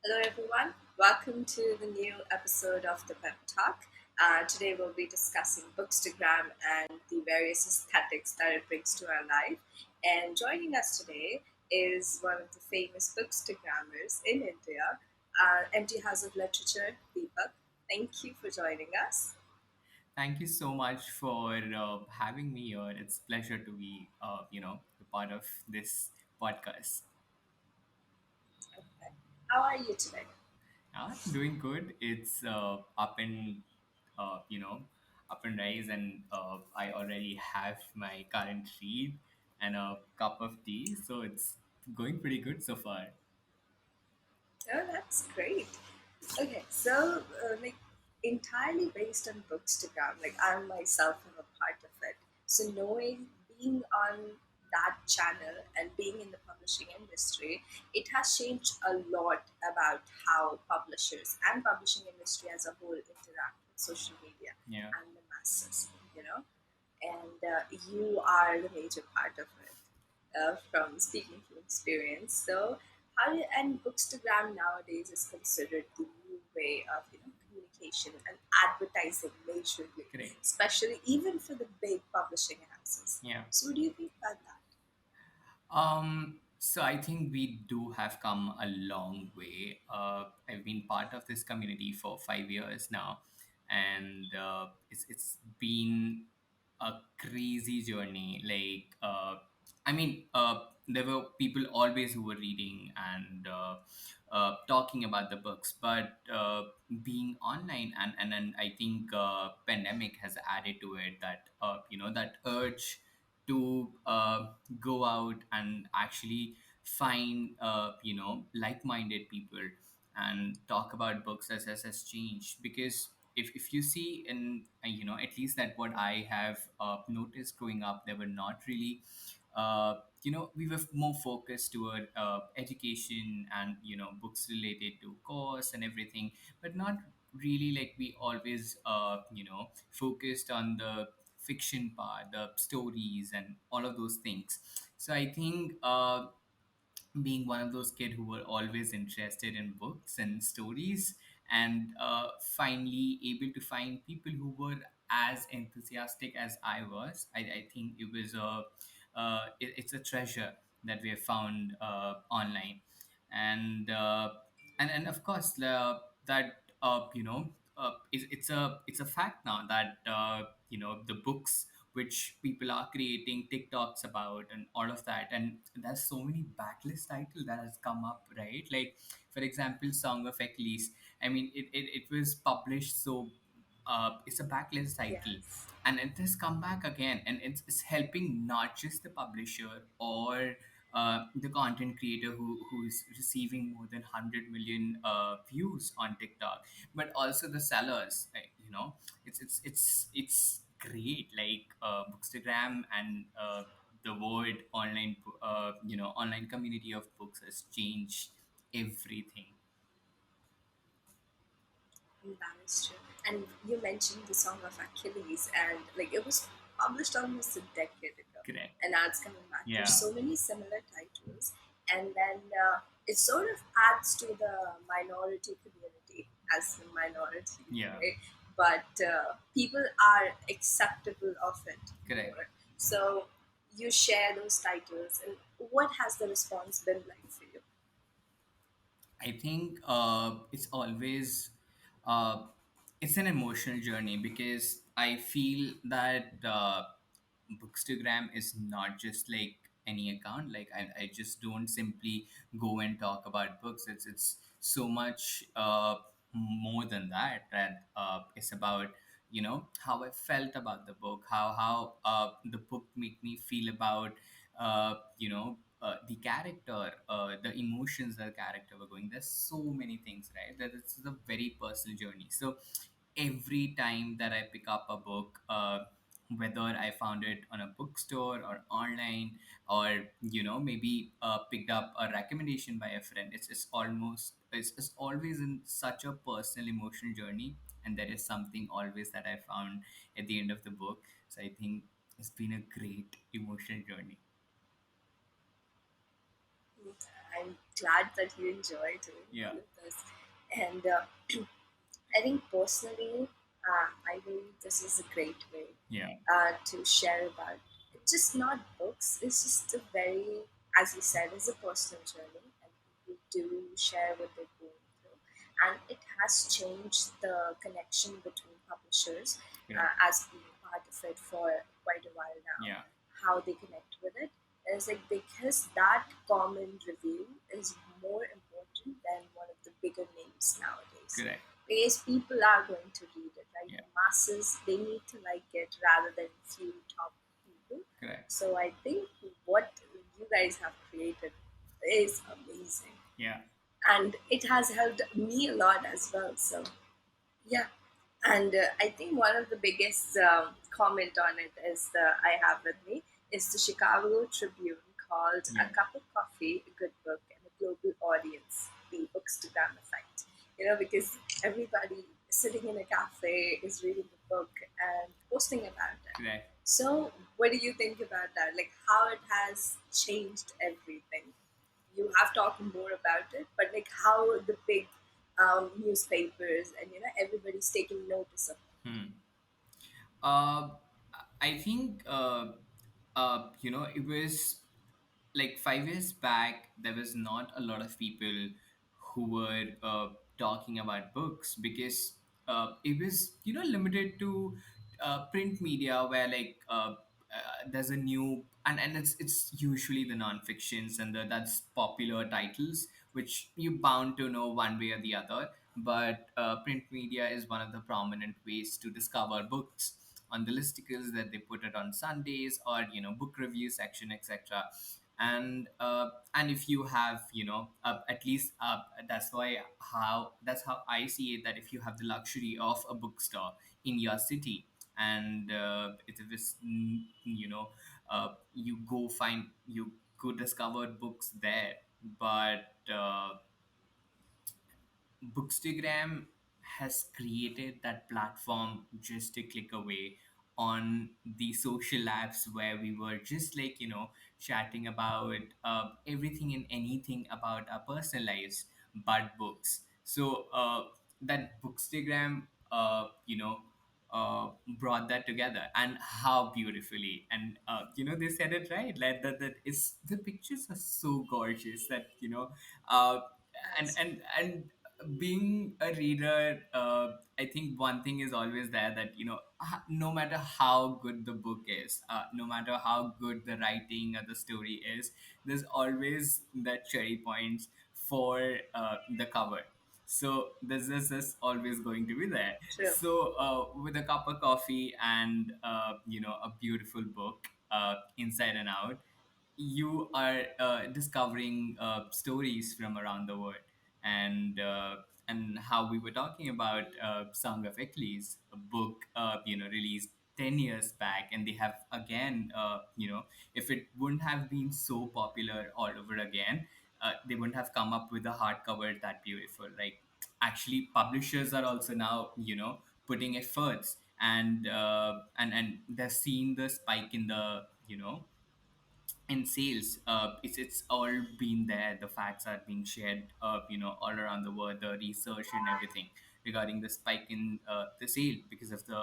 Hello, everyone. Welcome to the new episode of the Peptalk. Today, we'll be discussing Bookstagram and the various aesthetics that it brings to our life. And joining us today is one of the famous Bookstagrammers in India, Empty House of Literature, Deepak. Thank you for joining us. Thank you so much for having me here. It's pleasure to be, the part of this podcast. Okay. How are you today? Doing good. It's up and, uh, you know, up and rise, and I already have my current read and a cup of tea, so it's going pretty good so far. Oh, that's great. Okay, so entirely based on Bookstagram, like I myself am a part of it. So knowing being on that channel and being in the publishing industry, it has changed a lot about how publishers and publishing industry as a whole interact with social media Yeah. and the masses. You know, and you are the major part of it from speaking from experience. So, and Bookstagram nowadays is considered the new way of communication and advertising majorly, Correct. especially even for the big publishing houses. Yeah. So, what do you think about that? So I think we do have come a long way. I've been part of this community for 5 years now, and it's been a crazy journey. There were people always who were reading and talking about the books, but being online and I think pandemic has added to it that that urge to go out and actually find like-minded people and talk about books has changed because if you see in at least that what I have noticed growing up, there were not really we were more focused toward education and books related to course and everything, but not really like we always focused on the fiction part, the stories and all of those things. So I think being one of those kids who were always interested in books and stories, and finally able to find people who were as enthusiastic as I was, I think it was it's a treasure that we have found online. And uh, and and of course that it's a fact now that the books which people are creating TikToks about and all of that. And there's so many backlist title that has come up, right? Like for example, Song of Achilles. I mean, it was published, so it's a backlist title, Yes. and it has come back again, and it's helping not just the publisher or the content creator who is receiving more than 100 million views on TikTok, but also the sellers. It's great. Like Bookstagram and the world online, online community of books has changed everything. That is true. And you mentioned the Song of Achilles, and like it was published almost a decade ago, Correct. and now it's coming back. There's Yeah. so many similar titles, and then it sort of adds to the minority community as the minority, Yeah. right? But people are acceptable of it Correct. more. So you share those titles, and what has the response been like for you? I think it's always uh, it's an emotional journey because I feel that Bookstagram is not just like any account. Like I just don't simply go and talk about books. It's so much more than that. That it's about how I felt about the book, how the book made me feel about the character, the emotions that the character were going. There's so many things, right? That it's a very personal journey. So every time that I pick up a book, whether I found it on a bookstore or online, or maybe picked up a recommendation by a friend, it's always in such a personal emotional journey, and there is something always that I found at the end of the book. So I think it's been a great emotional journey. I'm glad that you enjoy doing Yeah. all of this. And I think personally, I believe this is a great way Yeah. to share about it's just not books. It's just a very, as you said, it's a personal journey, and people do share what they're going through, and it has changed the connection between publishers Correct. as being part of it for quite a while now. Yeah. How they connect with it is like because that common review is more important than one of the bigger names nowadays, Correct. because people are going to read it, right? Yeah. The masses, they need to like it rather than few top people. Correct. So I think what you guys have created is amazing, Yeah. and it has helped me a lot as well. So yeah, and I think one of the biggest comment on it is the I have with me is the Chicago Tribune called Yeah. "A Cup of Coffee, a Good Book, and a Global Audience: The Bookstagram Effect." You know, because everybody sitting in a cafe is reading the book and posting about it. Correct. So, what do you think about that? Like how it has changed everything? You have talked more about it, but like how the big newspapers and everybody's taking notice of it. Hmm. Uh, I think it was like 5 years back. There was not a lot of people who were talking about books because it was limited to print media where there's a new and it's usually the non-fictions and that's popular titles which you bound to know one way or the other, but print media is one of the prominent ways to discover books on the listicles that they put it on Sundays or book review section, etc. And if you have at least that's how I see it, that if you have the luxury of a bookstore in your city and it is you go discover books there, but Bookstagram has created that platform just a click away on the social apps where we were just chatting about everything and anything about our personal lives but books. So that Bookstagram brought that together, and how beautifully, and they said it right, like that is the pictures are so gorgeous that uh, and That's and and being a reader, I think one thing is always there, that no matter how good the book is, no matter how good the writing or the story is, there's always that cherry points for the cover. So this is always going to be there. true. So with a cup of coffee and a beautiful book inside and out, you are discovering stories from around the world, and how we were talking about Song of Achilles, a book released 10 years back, and they have again if it wouldn't have been so popular all over again, they wouldn't have come up with a hardcover that beautiful. Like, actually, publishers are also now putting efforts, and they're seeing the spike in the in sales. It's all been there, the facts are being shared all around the world, the research and everything regarding the spike in the sale because of the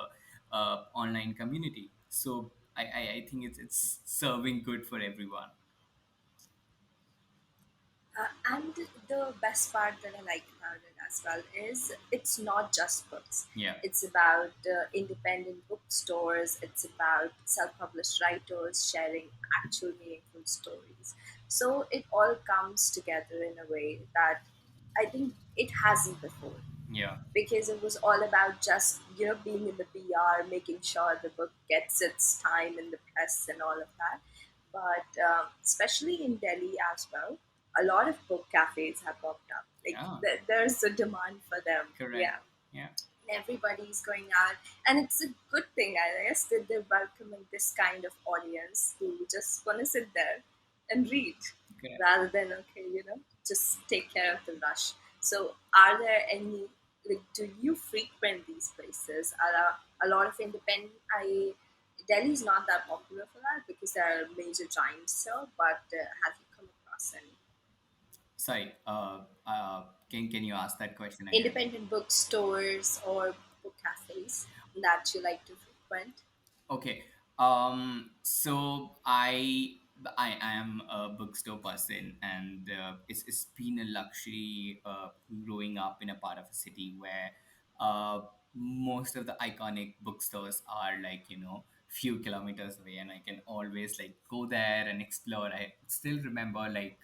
online community. So I think it's serving good for everyone. And the best part that I like about it as well is it's not just books. Yeah. It's about independent bookstores. It's about self-published writers sharing actual meaningful stories. So it all comes together in a way that I think it hasn't before, Yeah. because it was all about just being in the PR, making sure the book gets its time in the press and all of that. But especially in Delhi as well, a lot of book cafes have popped up. Like Yeah. there's a demand for them. Correct. Yeah, Yeah. everybody's going out, and it's a good thing, I guess, that they're welcoming this kind of audience who just want to sit there and read Correct. rather than just take care of the rush. So are there any, like, do you frequent these places? Are a lot of independent, I Delhi's not that popular for that because there are major giants here, but have you come across any? Sorry, Can you ask that question again? Independent bookstores or book cafes that you like to frequent? Okay. So I am a bookstore person, and it's been a luxury growing up in a part of a city where uh, most of the iconic bookstores are like few kilometers away, and I can always like go there and explore. I still remember like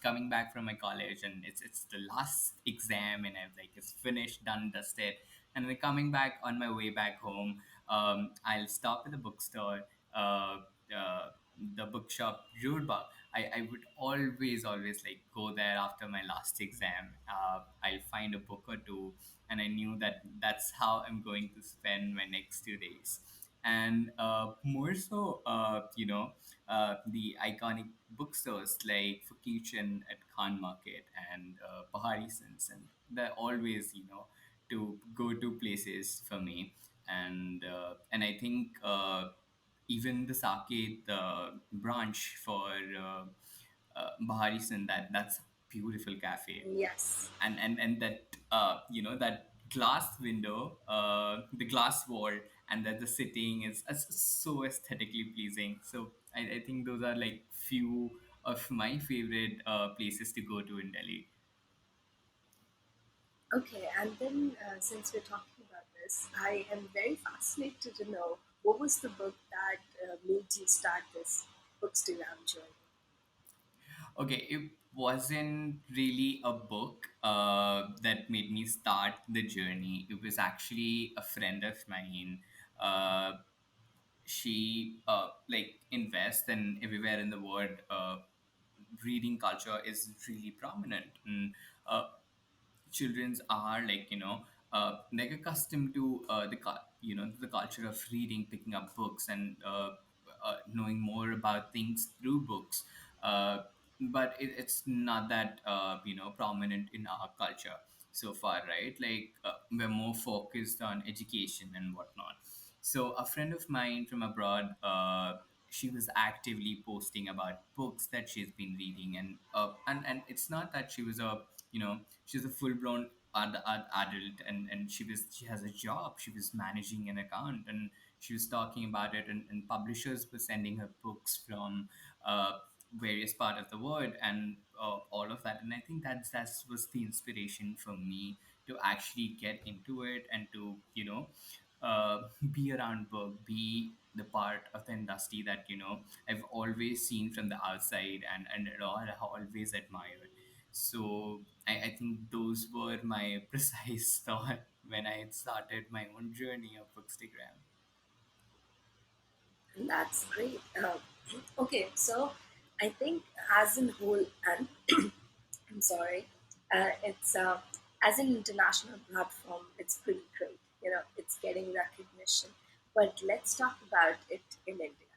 coming back from my college, and it's the last exam, and I've like it's finished, done, dusted, and then coming back on my way back home, I'll stop at the bookstore, uh, uh, the bookshop Rudba. I would always like go there after my last exam. I'll find a book or two, and I knew that that's how I'm going to spend my next 2 days. And more so, the iconic bookstores like Fakichan at Khan Market and Bahari Sense, and they're always, to go to places for me. And I think even the Saket branch for Bahari Sen, that's beautiful cafe. Yes. And that that glass window, the glass wall, and that the sitting is so aesthetically pleasing. So I think those are like few of my favorite places to go to in Delhi. Okay, and then since we're talking about this, I am very fascinated to know what was the book that made you start this Bookstagram journey? Okay, it wasn't really a book that made me start the journey. It was actually a friend of mine. Uh, she like invests, and everywhere in the world, reading culture is really prominent. And childrens are like like accustomed to the culture of reading, picking up books, and knowing more about things through books. uh, but it's not that prominent in our culture so far, right? Like we're more focused on education and whatnot. So a friend of mine from abroad, she was actively posting about books that she's been reading. And it's not that she was a she's a full blown adult, and she has a job. She was managing an account, and she was talking about it, and publishers were sending her books from uh, various part of the world, and all of that. And I think that was the inspiration for me to actually get into it, and to be around book, be the part of the industry that I've always seen from the outside, and it all I always admired. So I think those were my precise thought when I had started my own journey of Bookstagram. And that's great. Okay, so I think as in whole, and I'm sorry, it's as an international platform, it's pretty great. You know, it's getting recognition. But let's talk about it in India.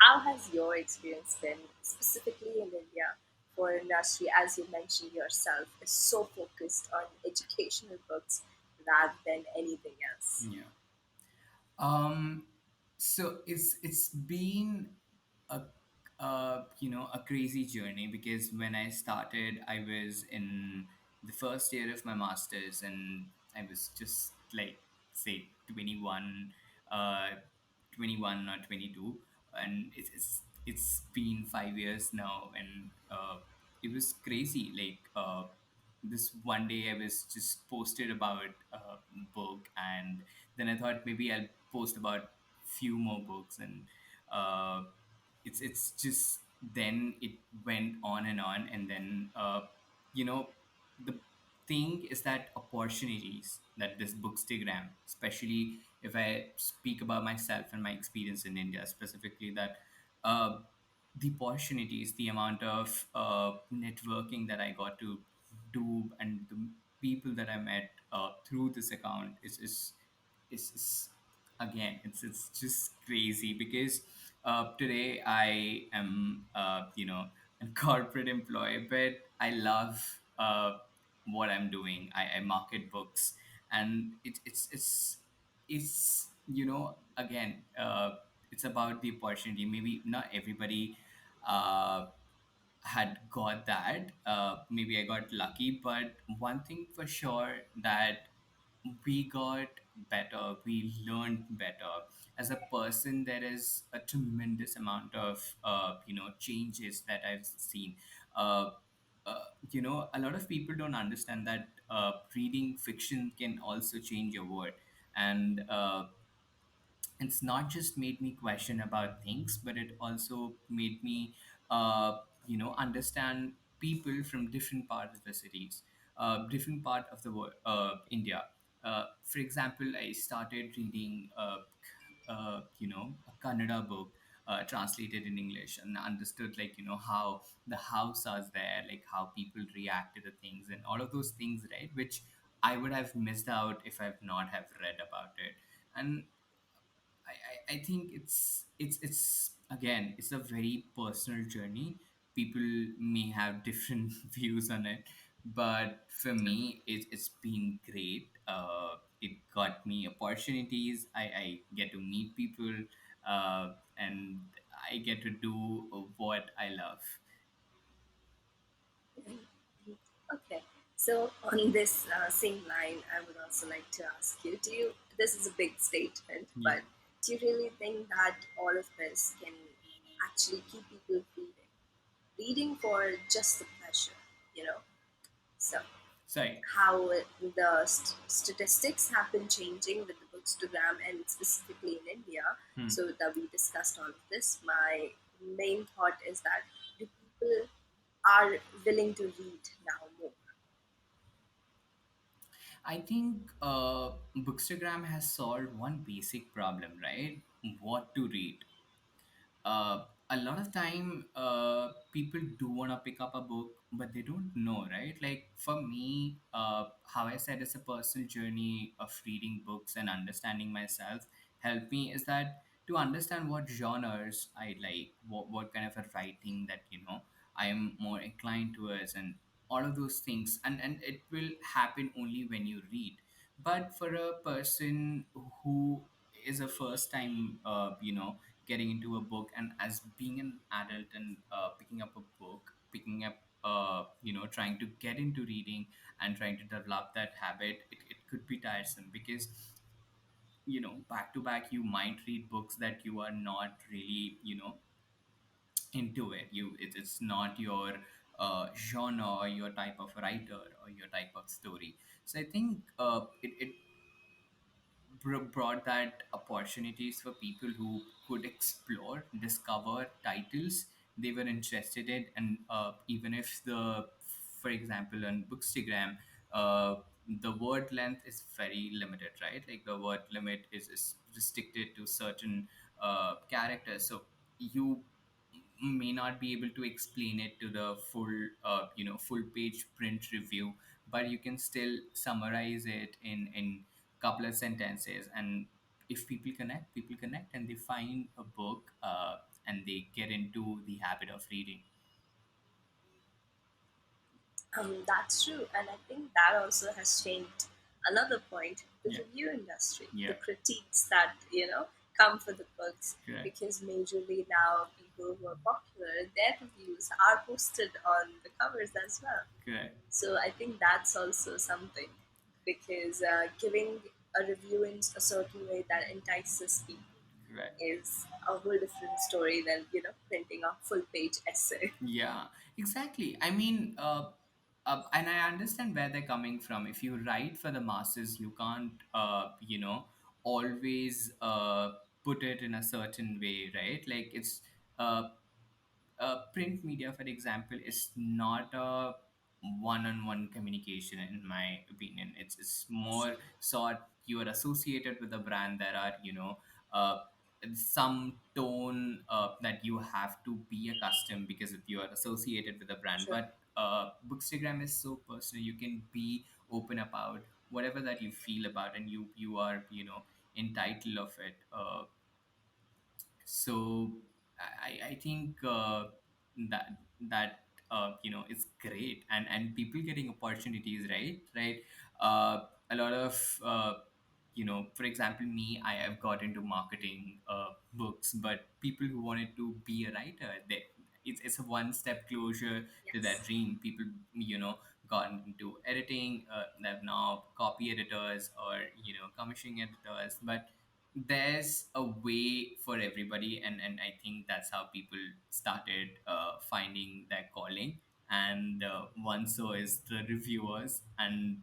How has your experience been, specifically in India, for industry, as you mentioned yourself, is so focused on educational books rather than anything else? Yeah. Um, so it's been a a crazy journey, because when I started, I was in the first year of my masters, and I was just like, say, 21, uh, 21 or 22, and it's been 5 years now, and it was crazy. Like this one day I was just posted about a book, and then I thought maybe I'll post about few more books, and uh, it's just then it went on and on. And then you know the thing is that opportunities that this Bookstagram, especially if I speak about myself and my experience in India specifically, that uh, the opportunities, the amount of networking that I got to do, and the people that I met through this account is again, it's just crazy, because today I am a corporate employee, but I love what I'm doing. I market books, and it's again, it's about the opportunity. Maybe not everybody uh, had got that. Maybe I got lucky, but one thing for sure that we got better, we learned better. As a person, there is a tremendous amount of changes that I've seen. Uh, a lot of people don't understand that reading fiction can also change your world, and it's not just made me question about things, but it also made me understand people from different parts of the cities, different part of the world, India. For example, I started reading a Kannada book translated in English, and understood, like, how the house is there, like how people react to the things and all of those things, right, which I would have missed out if I've not have read about it. And I think it's again, it's a very personal journey. People may have different views on it, but for me, it's been great. It got me opportunities. I get to meet people, and I get to do what I love. Okay, so on this same line, I would also like to ask you: do you? This is a big statement, Yeah. but do you really think that all of this can actually keep people reading? Reading for just the pleasure, you know? So Sorry. how the statistics have been changing with the Bookstagram and specifically in India. Hmm. So that we discussed all of this. My main thought is that do people are willing to read now more? I think Bookstagram has solved one basic problem, right? What to read. A lot of time, people do want to pick up a book, but they don't know, right? Like for me, how I said, it's a personal journey of reading books and understanding myself. Help me is that to understand what genres I like, what kind of a writing that I am more inclined towards, and all of those things, and it will happen only when you read. But for a person who is a first time getting into a book, and as being an adult and picking up a book, picking up trying to get into reading and trying to develop that habit, it could be tiresome, because back to back you might read books that you are not really into it. It's not your genre or your type of writer or your type of story. So I think it brought that opportunities for people who could explore, discover titles they were interested in, and even if for example, on Bookstagram, uh, the word length is very limited, right? Like the word limit is restricted to certain characters, so you may not be able to explain it to the full page print review, but you can still summarize it in couple of sentences. And if people connect and they find a book, and they get into the habit of reading. That's true, and I think that also has changed. Another point: the Yeah. review industry, the Yeah. critiques that come for the books, Correct. because majorly now people who are popular, their reviews are posted on the covers as well. Correct. So I think that's also something, because giving a review in a certain way that entices people Correct. is a whole different story than printing a full page essay. Yeah, exactly. I mean, and I understand where they're coming from. If you write for the masses, you can't, always put it in a certain way, right? Like uh, print media, for example, is not a one-on-one communication, in my opinion. It's more sort you are associated with a brand. There are uh, some tone that you have to be accustomed, because if you are associated with a brand. Sure. But Bookstagram is so personal. You can be open about whatever that you feel about, and you are entitled of it. So I think that it's great, and people getting opportunities, right. A lot of for example, me, I have got into marketing books, but people who wanted to be a writer, it's a one step closer to that Yes. dream. People, got into editing. They've now copy editors or commissioning editors, but there's a way for everybody, and I think that's how people started finding their calling. And one so is the reviewers, and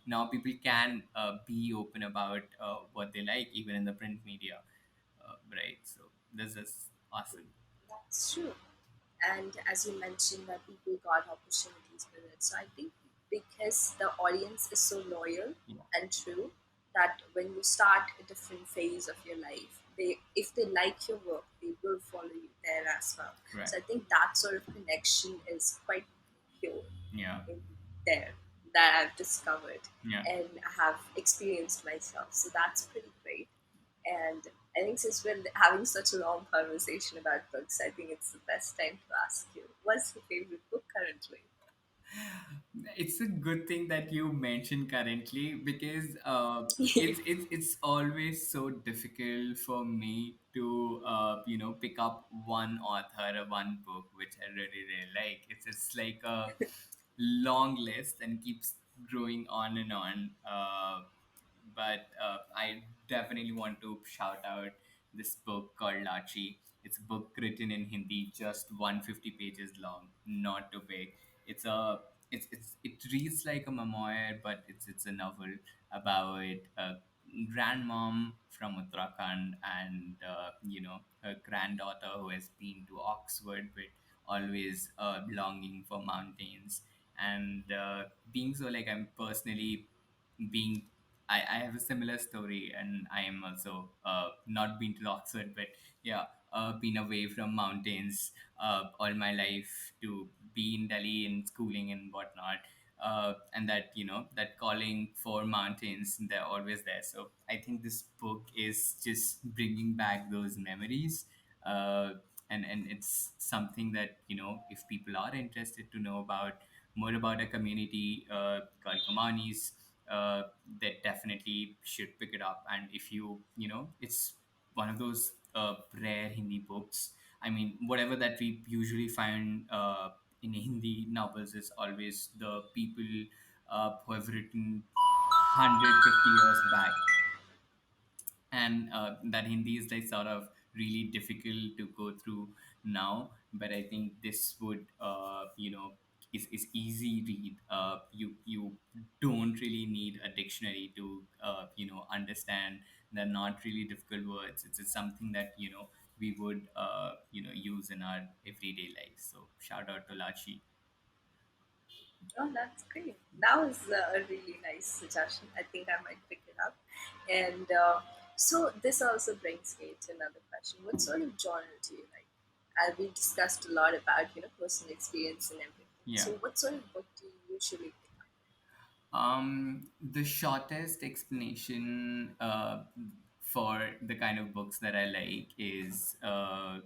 now people can be open about what they like even in the print media, right? So this is awesome. That's true. And as you mentioned, that people got opportunities with it. So I think because the audience is so loyal Yeah, and true, that when you start a different phase of your life, they if they like your work, they will follow you there as well. right. So I think that sort of connection is quite pure Yeah, in there that I've discovered yeah. and have experienced myself. So that's pretty great. And I think since we're having such a long conversation about books, I think it's the best time to ask you, what's your favorite book currently? It's a good thing that you mentioned currently, because it's always so difficult for me to pick up one author or one book which I really really like. It's like a long list and keeps growing on and on. But I definitely want to shout out this book called Lachi. It's a book written in Hindi, just 150 pages long, not too big. It's a it reads like a memoir, but it's a novel about a grandmom from Uttarakhand and her granddaughter who has been to Oxford but always longing for mountains. And being so, like, I'm personally being I have a similar story, and I am also not been to Oxford, but yeah, been away from mountains all my life to be in Delhi and schooling and whatnot. And that, that calling for mountains, they're always there. So I think this book is just bringing back those memories. Uh, and it's something that, if people are interested to know about more about a community called Kamanis, uh, they definitely should pick it up. And if it's one of those rare Hindi books. I mean, whatever that we usually find in Hindi novels is always the people who have written 150 years back, and that Hindi is like sort of really difficult to go through now. But I think this would, is easy read. You don't really need a dictionary to understand. They're not really difficult words. It's something that we would use in our everyday life. So shout out to Lachi. Oh, that's great. That was a really nice suggestion. I think I might pick it up. And so this also brings me to another question. What sort of genre do you like? We discussed a lot about personal experience and everything. Yeah. So what sort of book do you usually pick up? The shortest explanation for the kind of books that I like is uh,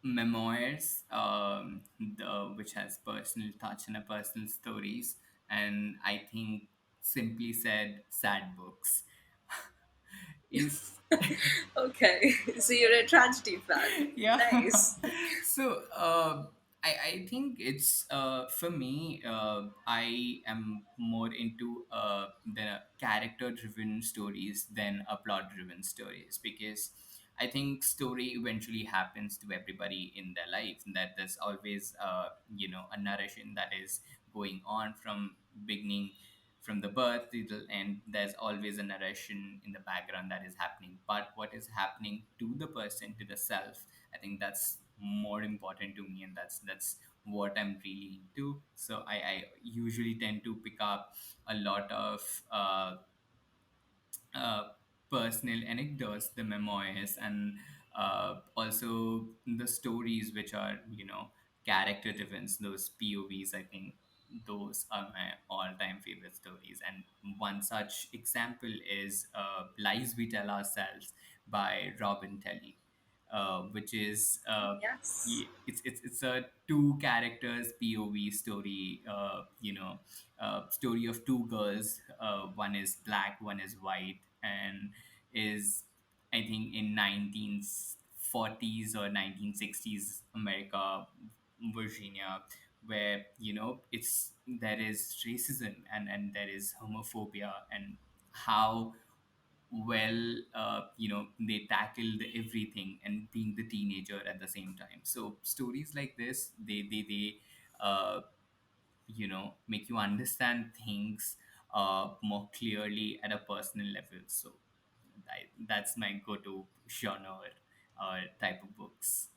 memoirs, which has personal touch and a personal stories, and I think, simply said, sad books. Is Okay, so you're a tragedy fan. yeah. Nice. So I think it's for me, I am more into the character driven stories than a plot driven stories, because I think story eventually happens to everybody in their life, and that there's always a narration that is going on from beginning, from the birth to the end. There's always a narration in the background that is happening, but what is happening to the person, to the self, I think that's more important to me, and that's what I'm really into. So I usually tend to pick up a lot of uh, personal anecdotes, the memoirs, and also the stories which are character driven, those POVs. I think those are my all-time favorite stories. And one such example is "Lies We Tell Ourselves" by Robin Telly, which is Oh, yes. it's a two characters POV story. Story of two girls. One is black, one is white, and is, I think, in 40s or 1960s America, Virginia, where it's there is racism and there is homophobia, and how well they tackled everything and being the teenager at the same time. So stories like this, they make you understand things more clearly at a personal level. So that's my go-to genre or type of books.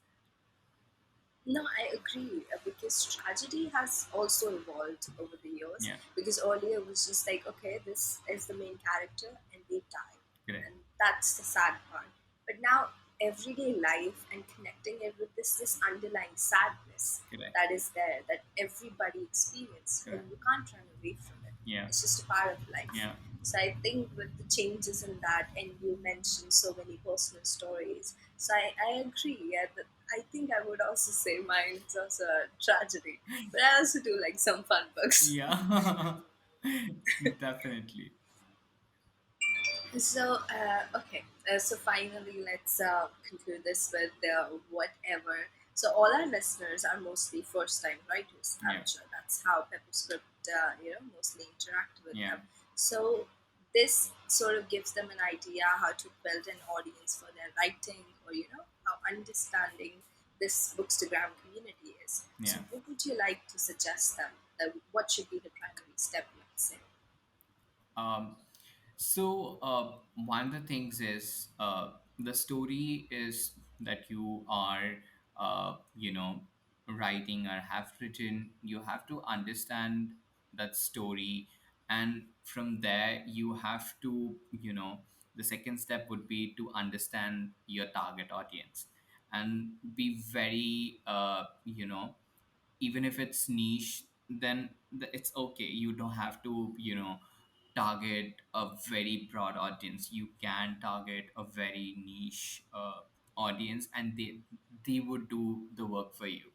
No, I agree because tragedy has also evolved over the years. Yeah, Because earlier it was just like, okay, this is the main character and they die, correct. and that's the sad part. But now everyday life and connecting it with this underlying sadness Correct. that is there that everybody experiences, and Correct. you can't run away from it. Yeah. It's just a part of life. Yeah. So I think with the changes in that, and you mentioned so many personal stories, so I agree. Yeah, that I think I would also say mine is also a tragedy, but I also do like some fun books. Yeah. Definitely. So, okay. So finally, let's conclude this with whatever. So all our listeners are mostly first-time writers. I'm Yeah. sure that's how Pepperscript, mostly interact with Yeah. them. So this sort of gives them an idea how to build an audience for their writing, or how understanding this Bookstagram community is. So Yeah. what would you like to suggest them? That what should be the primary step? Let's say. Um, one of the things is the story is that you are, writing or have written. You have to understand that story, and from there, you have to, the second step would be to understand your target audience and be very, even if it's niche, then it's okay. You don't have to, target a very broad audience. You can target a very niche audience, and they would do the work for you.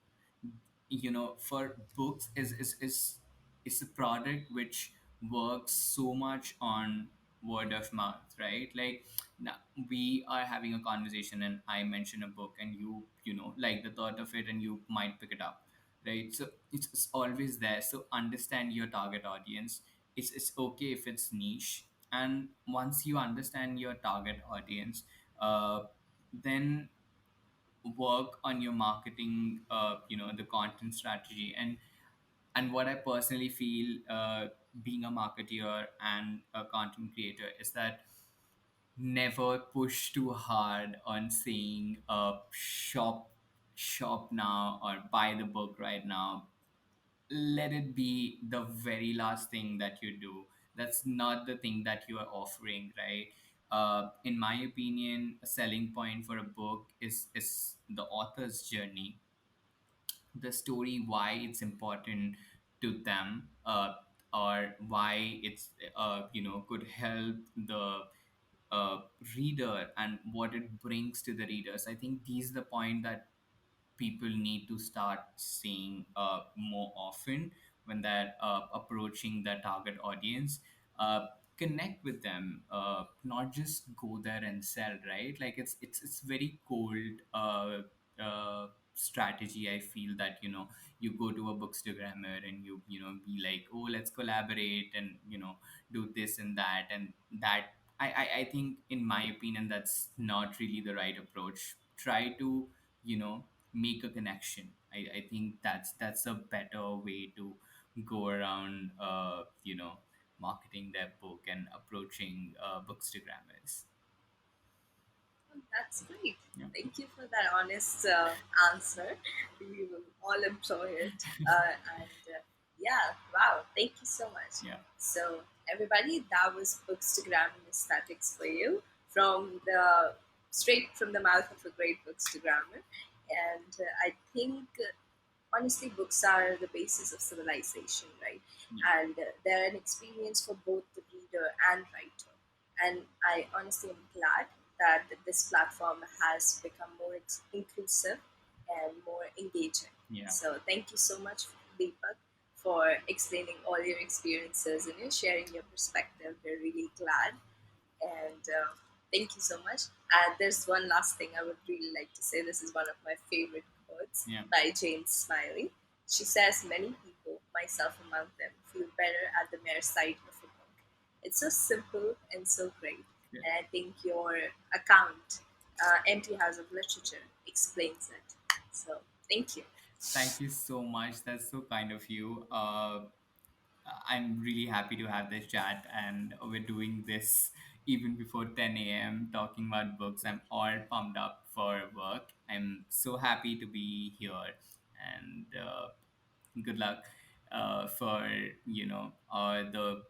For books is a product which works so much on word of mouth, right? Like, now we are having a conversation and I mention a book, and you like the thought of it, and you might pick it up, right? So it's always there. So understand your target audience. It's okay if it's niche, and once you understand your target audience, uh, then work on your marketing, the content strategy. And what I personally feel, being a marketer and a content creator, is that never push too hard on saying, shop now or buy the book right now. Let it be the very last thing that you do. That's not the thing that you are offering, right? In my opinion, a selling point for a book is the author's journey, the story, why it's important to them, or why it's, could help the uh, reader, and what it brings to the readers. I think these are the point that people need to start seeing more often when they're approaching their target audience. uh, Connect with them, not just go there and sell, right? Like, it's very cold strategy. I feel that, you go to a bookstagrammer and be like, oh, let's collaborate and do this and that and that. I think, in my opinion, that's not really the right approach. Try to, make a connection. I think that's a better way to go around, marketing their book and approaching bookstagrammers. That's great. Yeah. Thank you for that honest answer. We will all employ it. Yeah, wow. Thank you so much. Yeah. So, everybody, that was Bookstagram Aesthetics for you from the straight from the mouth of a great bookstagrammer. And I think honestly, books are the basis of civilization, right? Yeah. And they're an experience for both the reader and writer. And I honestly am glad that this platform has become more inclusive and more engaging. Yeah. So thank you so much, Deepak, for explaining all your experiences and sharing your perspective. We're really glad. And Thank you so much. There's one last thing I would really like to say. This is one of my favorite quotes Yeah. by Jane Smiley. She says, "Many people, myself among them, feel better at the mere sight of a book." It's so simple and so great. Yeah. And I think your account, Empty House of Literature, explains it. So, thank you. Thank you so much. That's so kind of you. I'm really happy to have this chat, and we're doing this even before 10 a.m. talking about books. I'm all pumped up for work. I'm so happy to be here, and good luck for the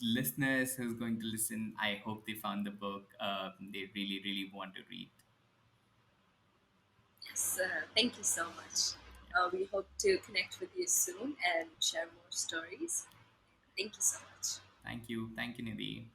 listeners who's going to listen. I hope they found the book they really really want to read. Yes, thank you so much. We hope to connect with you soon and share more stories. Thank you so much. Thank you, Nidhi.